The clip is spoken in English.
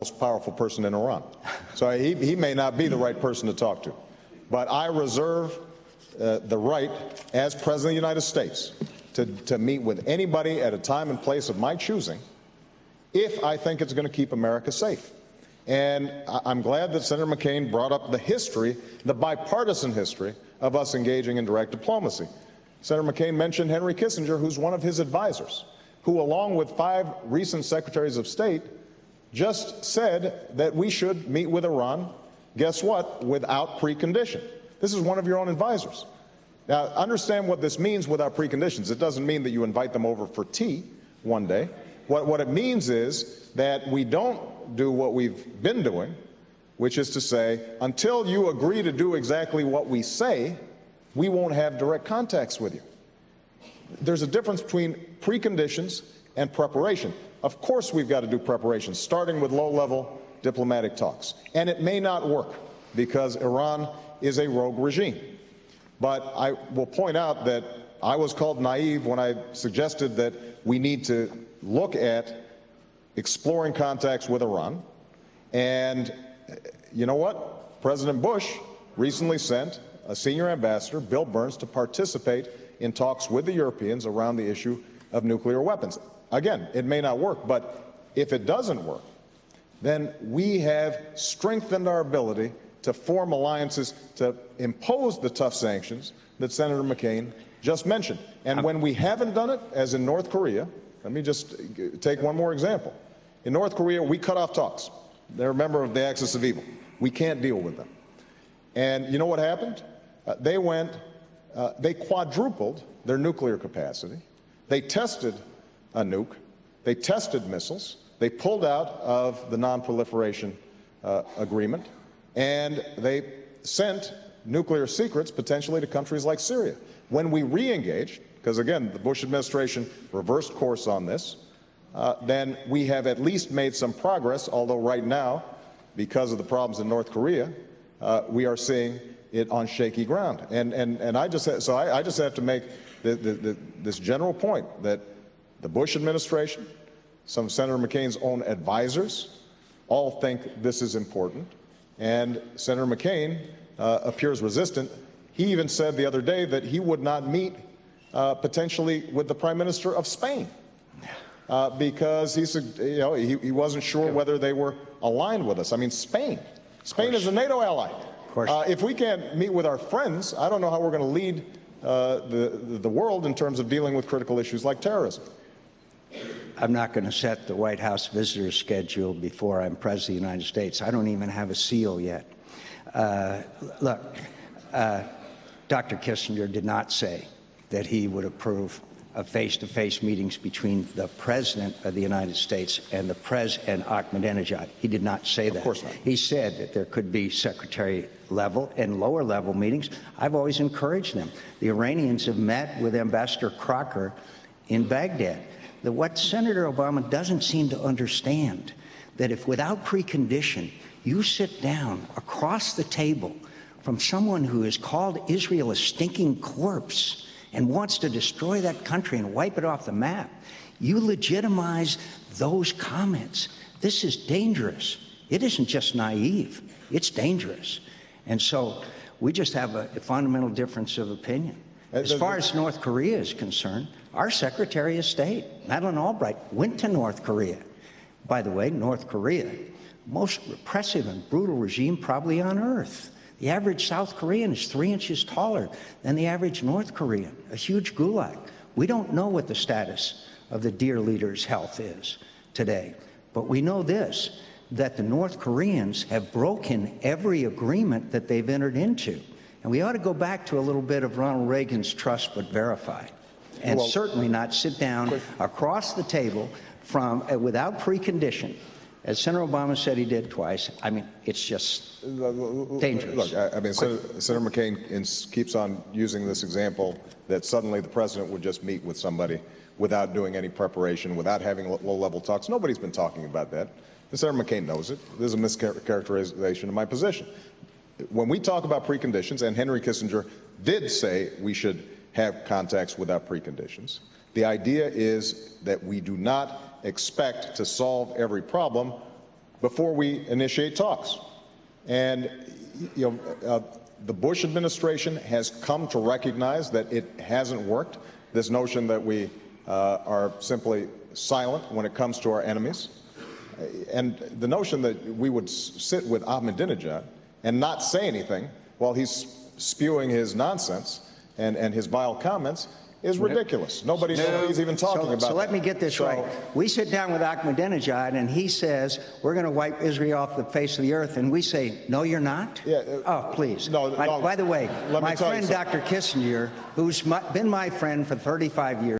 most powerful person in Iran. So he may not be the right person to talk to. But I reserve the right, as President of the United States, to meet with anybody at a time and place of my choosing if I think it's going to keep America safe. And I'm glad that Senator McCain brought up the history, the bipartisan history, of us engaging in direct diplomacy. Senator McCain mentioned Henry Kissinger, who's one of his advisors, who, along with 5 recent secretaries of state, just said that we should meet with Iran, guess what, without precondition. This is one of your own advisors. Now, understand what this means without preconditions. It doesn't mean that you invite them over for tea one day. What it means is that we don't do what we've been doing, which is to say, until you agree to do exactly what we say, we won't have direct contacts with you. There's a difference between preconditions and preparation. Of course we've got to do preparation, starting with low-level diplomatic talks. And it may not work because Iran is a rogue regime. But I will point out that I was called naive when I suggested that we need to look at exploring contacts with Iran. And you know what? President Bush recently sent a senior ambassador, Bill Burns, to participate in talks with the Europeans around the issue of nuclear weapons. Again, it may not work, but if it doesn't work, then we have strengthened our ability to form alliances to impose the tough sanctions that Senator McCain just mentioned. And when we haven't done it, as in North Korea, let me just take one more example. In North Korea, we cut off talks. They're a member of the Axis of Evil. We can't deal with them. And you know what happened? They quadrupled their nuclear capacity. They tested a nuke. They tested missiles. They pulled out of the non-proliferation agreement, and they sent nuclear secrets potentially to countries like Syria. When we re-engaged, because again, the Bush administration reversed course on this, then we have at least made some progress, although right now, because of the problems in North Korea, we are seeing it on shaky ground. And I just have to make this general point that the Bush administration, some of Senator McCain's own advisors, all think this is important. And Senator McCain appears resistant. He even said the other day that he would not meet potentially with the Prime Minister of Spain because he wasn't sure whether they were aligned with us. I mean, Spain is a NATO ally. If we can't meet with our friends, I don't know how we're going to lead the world in terms of dealing with critical issues like terrorism. I'm not going to set the White House visitor schedule before I'm President of the United States. I don't even have a seal yet. Look, Dr. Kissinger did not say that he would approve of face-to-face meetings between the President of the United States and the President Ahmadinejad. He did not say that. Of course not. He said that there could be secretary-level and lower-level meetings. I've always encouraged them. The Iranians have met with Ambassador Crocker in Baghdad. What Senator Obama doesn't seem to understand, that if without precondition you sit down across the table from someone who has called Israel a stinking corpse and wants to destroy that country and wipe it off the map, you legitimize those comments. This is dangerous. It isn't just naive. It's dangerous. And so we just have a fundamental difference of opinion. As far as North Korea is concerned, our Secretary of State, Madeleine Albright, went to North Korea. By the way, North Korea, most repressive and brutal regime probably on earth. The average South Korean is 3 inches taller than the average North Korean, a huge gulag. We don't know what the status of the dear leader's health is today, but we know this, that the North Koreans have broken every agreement that they've entered into. And we ought to go back to a little bit of Ronald Reagan's trust but verify, and certainly not sit down across the table from without precondition. As Senator Obama said he did twice, I mean, it's just dangerous. Look, I mean, Senator McCain keeps on using this example that suddenly the president would just meet with somebody without doing any preparation, without having low-level talks. Nobody's been talking about that. And Senator McCain knows it. There's a mischaracterization of my position. When we talk about preconditions, and Henry Kissinger did say we should have contacts without preconditions, the idea is that we do not expect to solve every problem before we initiate talks. And the Bush administration has come to recognize that it hasn't worked. This notion that we are simply silent when it comes to our enemies, and the notion that we would sit with Ahmadinejad and not say anything while he's spewing his nonsense and his vile comments is ridiculous. Nobody's even talking about So let me get this right. We sit down with Ahmadinejad and he says, we're going to wipe Israel off the face of the earth. And we say, no, you're not? Yeah, oh, please. No, by the way, my friend Dr. Kissinger, who's been my friend for 35 years,